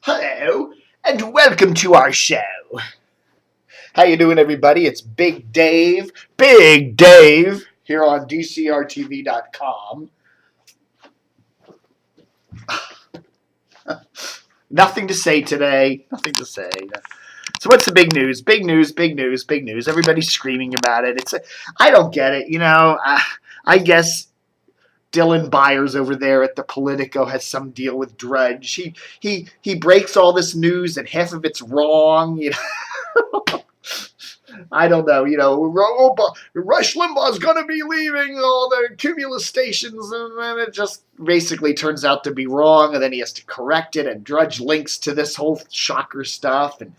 Hello, and welcome to our show. How you doing, everybody? It's Big Dave, here on DCRTV.com. Nothing to say today. Nothing to say. So what's the big news? Big news, big news, big news. Everybody's screaming about it. I don't get it. I guess Dylan Byers over there at the Politico has some deal with Drudge. He breaks all this news and half of it's wrong. I don't know. Rush Limbaugh's going to be leaving all the Cumulus stations, and then it just basically turns out to be wrong, and then he has to correct it, and Drudge links to this whole shocker stuff, and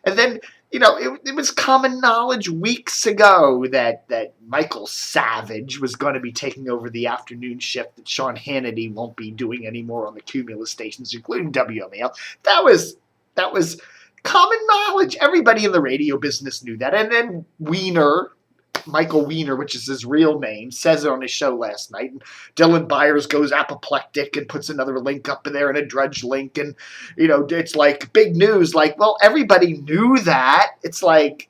then it was common knowledge weeks ago that Michael Savage was going to be taking over the afternoon shift that Sean Hannity won't be doing anymore on the Cumulus stations, including WMAL. That was common knowledge. Everybody in the radio business knew that. And then Michael Weiner, which is his real name, says it on his show last night. And Dylan Byers goes apoplectic and puts another link up in there and a Drudge link. And, it's like big news. Like, well, everybody knew that. It's like,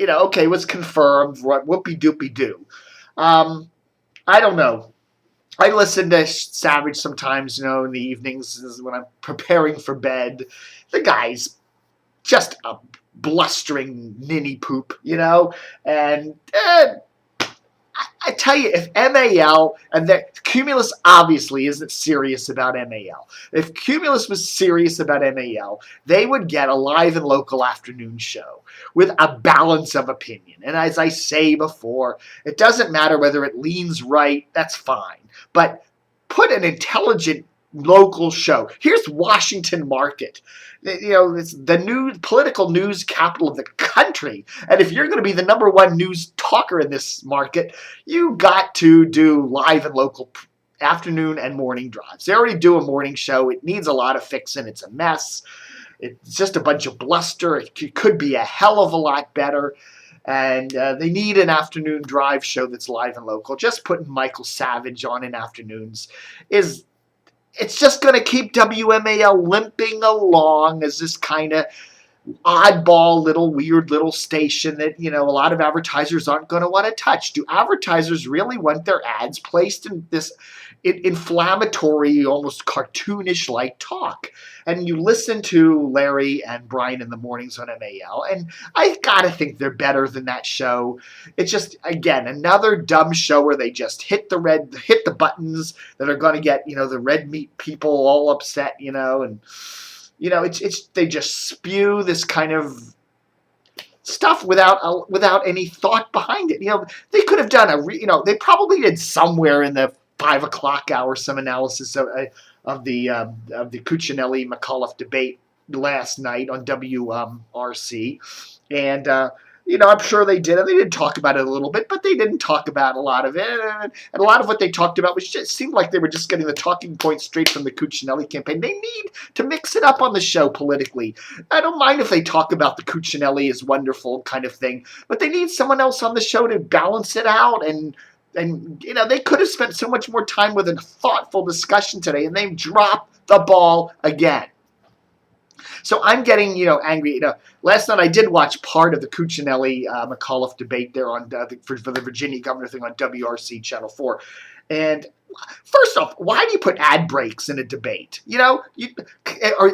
okay, it was confirmed. Whoopie-doopie-doo. I don't know. I listen to Savage sometimes, in the evenings when I'm preparing for bed. The guy's just a blustering ninny poop, and I tell you, if MAL, and Cumulus obviously isn't serious about MAL. If Cumulus was serious about MAL, they would get a live and local afternoon show with a balance of opinion. And as I say before, it doesn't matter whether it leans right, that's fine. But put an intelligent local show. Here's Washington Market. It's the political news capital of the country. And if you're going to be the number one news talker in this market, you got to do live and local afternoon and morning drives. They already do a morning show. It needs a lot of fixing. It's a mess. It's just a bunch of bluster. It could be a hell of a lot better. And they need an afternoon drive show that's live and local. Just putting Michael Savage on in afternoons it's just going to keep WMAL limping along as this kind of oddball weird little station that, a lot of advertisers aren't going to want to touch. Do advertisers really want their ads placed in this inflammatory, almost cartoonish-like talk? And you listen to Larry and Brian in the mornings on MAL, and I gotta think they're better than that show. It's just, again, another dumb show where they just hit the buttons that are going to get, the red meat people all upset, and they just spew this kind of stuff without any thought behind it. They could have done they probably did somewhere in the 5 o'clock hour some analysis of the Cuccinelli-McAuliffe debate last night on WRC, and I'm sure they did. They did talk about it a little bit, but they didn't talk about a lot of it. And a lot of what they talked about seemed like they were just getting the talking points straight from the Cuccinelli campaign. They need to mix it up on the show politically. I don't mind if they talk about the Cuccinelli is wonderful kind of thing, but they need someone else on the show to balance it out. And they could have spent so much more time with a thoughtful discussion today, and they dropped the ball again. So I'm getting, angry. Last night I did watch part of the Cuccinelli-McAuliffe debate there for the Virginia governor thing on WRC Channel 4. And first off, why do you put ad breaks in a debate? Or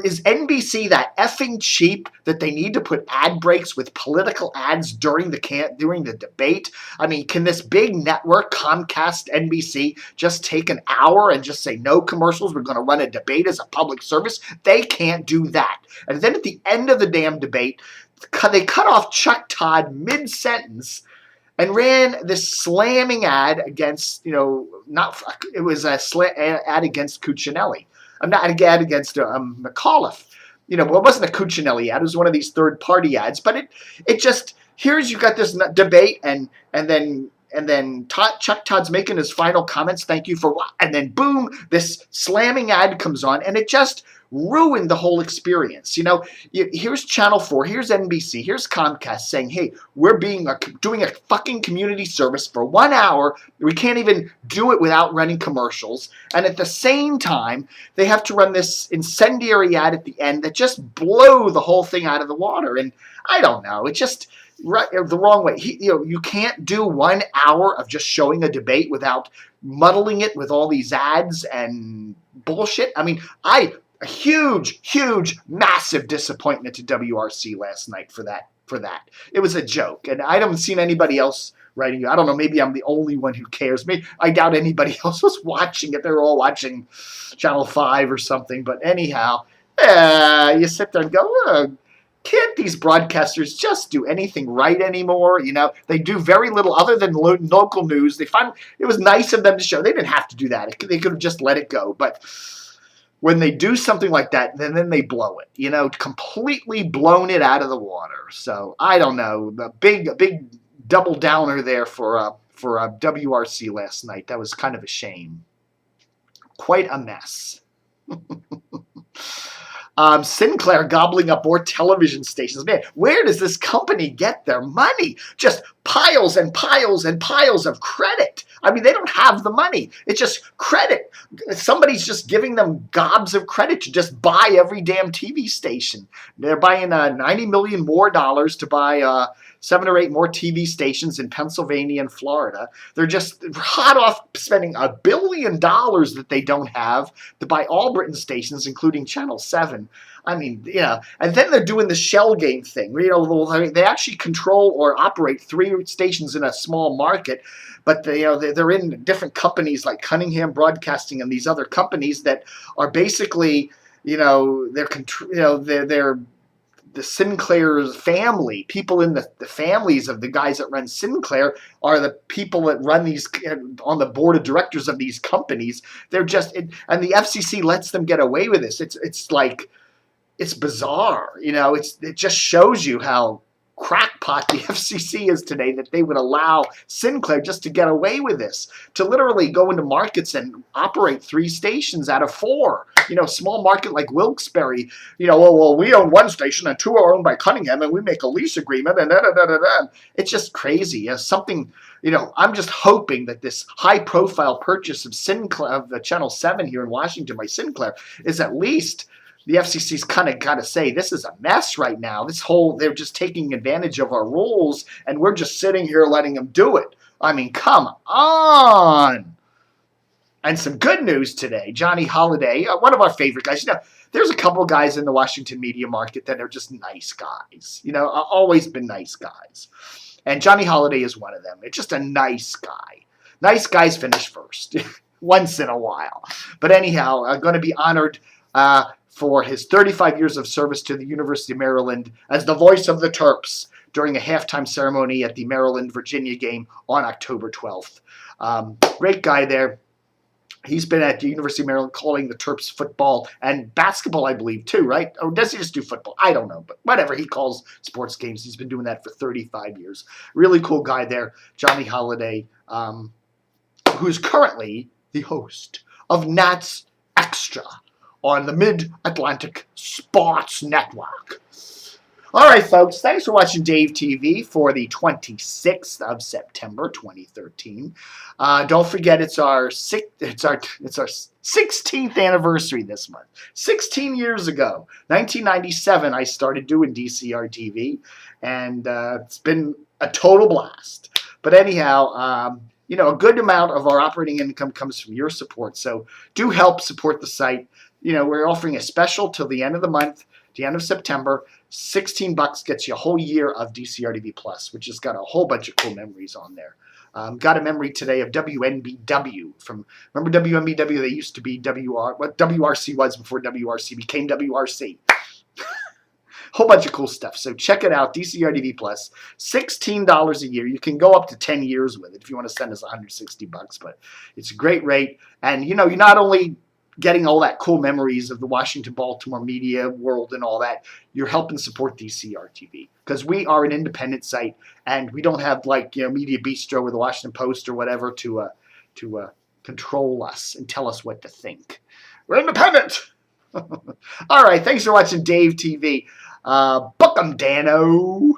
is NBC that effing cheap that they need to put ad breaks with political ads during the debate? I mean, can this big network, Comcast-NBC, just take an hour and just say no commercials? We're going to run a debate as a public service. They can't do that. And then at the end of the damn debate, they cut off Chuck Todd mid-sentence and ran this slamming ad against, it was a ad against Cuccinelli. Not an ad against McAuliffe. It wasn't a Cuccinelli ad. It was one of these third-party ads. But it just, you got this debate, and then and then Chuck Todd's making his final comments. Thank you for what? And then boom, this slamming ad comes on, and it just ruined the whole experience. Here's Channel 4, here's NBC, here's Comcast saying, hey, we're doing a fucking community service for 1 hour. We can't even do it without running commercials. And at the same time, they have to run this incendiary ad at the end that just blow the whole thing out of the water. And I don't know, it's just the wrong way. You can't do 1 hour of just showing a debate without muddling it with all these ads and bullshit. I mean, a huge, massive disappointment to WRC last night for that. It was a joke, and I haven't seen anybody else writing it. I don't know, maybe I'm the only one who cares. I doubt anybody else was watching it. They were all watching Channel 5 or something, but anyhow, you sit there and go, can't these broadcasters just do anything right anymore? They do very little other than local news. They find it was nice of them to show. They didn't have to do that. They could have just let it go, but when they do something like that, then they blow it, completely blown it out of the water. So I don't know, the big double downer there for WRC last night. That was kind of a shame. Quite a mess. Sinclair gobbling up more television stations. Man, where does this company get their money? Just piles and piles and piles of credit. I mean, they don't have the money. It's just credit. Somebody's just giving them gobs of credit to just buy every damn TV station. They're buying $90 million more to buy 7 or 8 more TV stations in Pennsylvania and Florida. They're just hot off spending $1 billion that they don't have to buy all Britain stations, including Channel 7. I mean, and then they're doing the shell game thing. They actually control or operate 3 stations in a small market, but they're in different companies like Cunningham Broadcasting and these other companies that are basically, they're the Sinclair's family. People in the families of the guys that run Sinclair are the people that run these on the board of directors of these companies. They're just, and the FCC lets them get away with this. It's like, it's bizarre. It just shows you how crackpot the FCC is today, that they would allow Sinclair just to get away with this, to literally go into markets and operate 3 stations out of 4. Small market like Wilkes-Barre, well, we own 1 station and 2 are owned by Cunningham, and we make a lease agreement, and da-da-da-da-da. It's just crazy. Something, I'm just hoping that this high-profile purchase of Sinclair, of the Channel 7 here in Washington by Sinclair, is at least the FCC's kind of got to say, this is a mess right now. They're just taking advantage of our rules, and we're just sitting here letting them do it. I mean, come on. And some good news today. Johnny Holliday, one of our favorite guys. There's a couple of guys in the Washington media market that are just nice guys. Always been nice guys. And Johnny Holliday is one of them. It's just a nice guy. Nice guys finish first once in a while. But anyhow, I'm going to be honored for his 35 years of service to the University of Maryland as the voice of the Terps during a halftime ceremony at the Maryland-Virginia game on October 12th. Great guy there. He's been at the University of Maryland calling the Terps football and basketball, I believe, too, right? Or does he just do football? I don't know, but whatever. He calls sports games. He's been doing that for 35 years. Really cool guy there, Johnny Holliday, who's currently the host of Nats Extra on the Mid-Atlantic Sports Network. All right, folks, thanks for watching Dave TV for the 26th of September, 2013. Don't forget, it's our 16th anniversary this month. 16 years ago, 1997, I started doing DCR TV, and it's been a total blast. But anyhow, a good amount of our operating income comes from your support, so do help support the site. We're offering a special till the end of the month, the end of September. $16 gets you a whole year of DCR TV Plus, which has got a whole bunch of cool memories on there. Got a memory today of WNBW. Remember WNBW? They used to be what WRC was before WRC became WRC. Whole bunch of cool stuff. So check it out, DCR TV Plus. $16 a year. You can go up to 10 years with it if you want to send us $160, but it's a great rate. And you not only getting all that cool memories of the Washington, Baltimore media world and all that, you're helping support DCRTV, because we are an independent site and we don't have Media Bistro or the Washington Post or whatever to control us and tell us what to think. We're independent. All right, thanks for watching Dave TV. Book 'em, Dano.